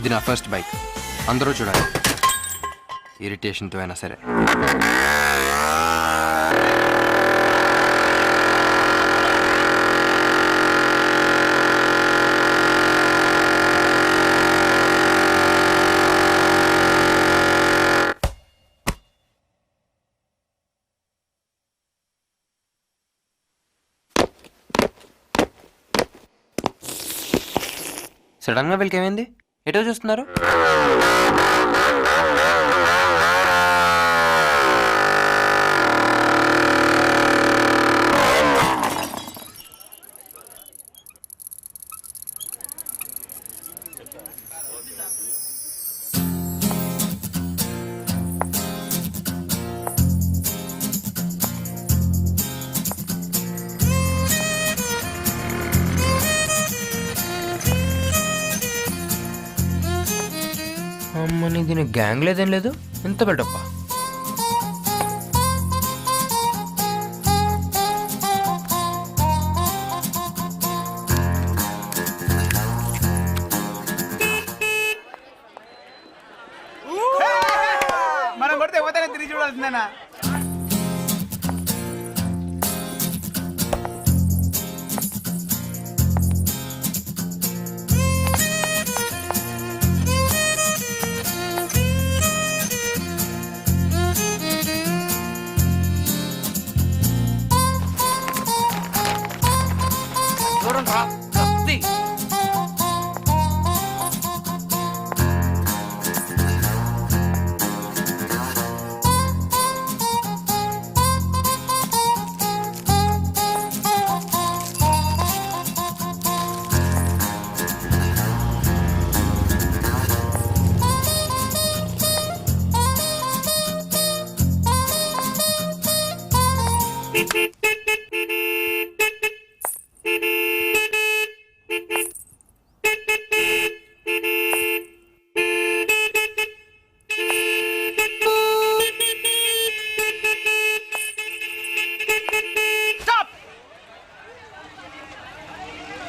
ఇది నా first bike, అందరూ చూడాలి, ఇరిటేషన్తో అయినా సరే. సడన్గా వీళ్ళకి ఏమైంది? ఎటో చూస్తున్నారు? అమ్మని దీని గ్యాంగ్ లేదేం లేదు, ఎంత బిల్డప్పా. మనం కొడితే పోతే తిరిగి చూడాల్సిందేనా?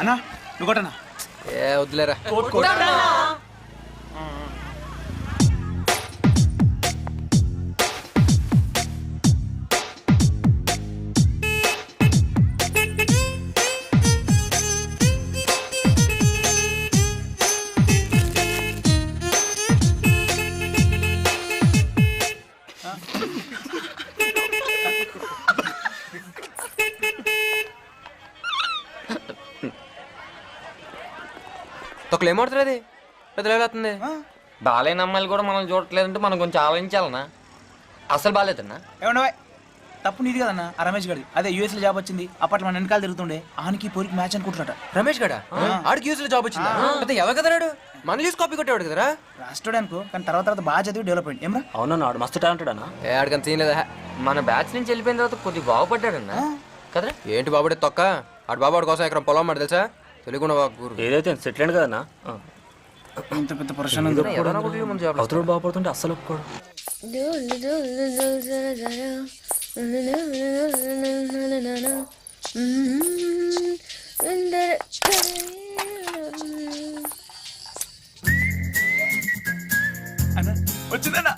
అన్నా నువ్వు కొట్టనా? ఏ వద్దులేరా. తొక్కలు ఏమవుతుంది? అది పెద్దలేస్తుంది. బాలేని అమ్మాయిలు కూడా మనం చూడట్లేదంటే మనం కొంచెం ఆలోచించాలన్నా. అసలు బాగాలేదన్నా. ఏమన్నా తప్పు నీది కదన్నా. ఆ రమేష్ గడి అదే యూఎస్ లో జాబ్ వచ్చింది, అప్పట్లో మన వెనకాల తిరుగుతుండే, ఆనికి పోరికి మ్యాచ్ అనుకుంటున్నట. రమేష్ గడా ఆడికి యూస్ లో జాబ్ వచ్చిందా? అయితే ఎవరు కదరాడు? మన చూసి కాపీ కొట్టేవాడు కదరా. రాష్ట్రుడే అనుకో, కానీ తర్వాత బాగా చదివి డెవలప్ అయింది. ఏమరా? అవునన్నా వాడు మస్తు టాలెంటెడ్ అన్న. ఏ ఆడికని సీన్ లేదా? మన బ్యాచ్ నుంచి వెళ్ళిపోయిన తర్వాత కొద్దిగా బాగుపడ్డాడన్నా కదరా. ఏంటి బాబుడే తొక్క? ఆడు బాబు కోసం ఎక్కడ పొలం మాట తెలుసా? తెలుగున్న గురు ఏదైతే సెటిల్ అయింది కదన్నా. ఇంత పెద్ద ప్రశ్న అవతల బాగుపడుతుంటే అస్సలు ఒప్పుకోడు. వచ్చిందన్నా.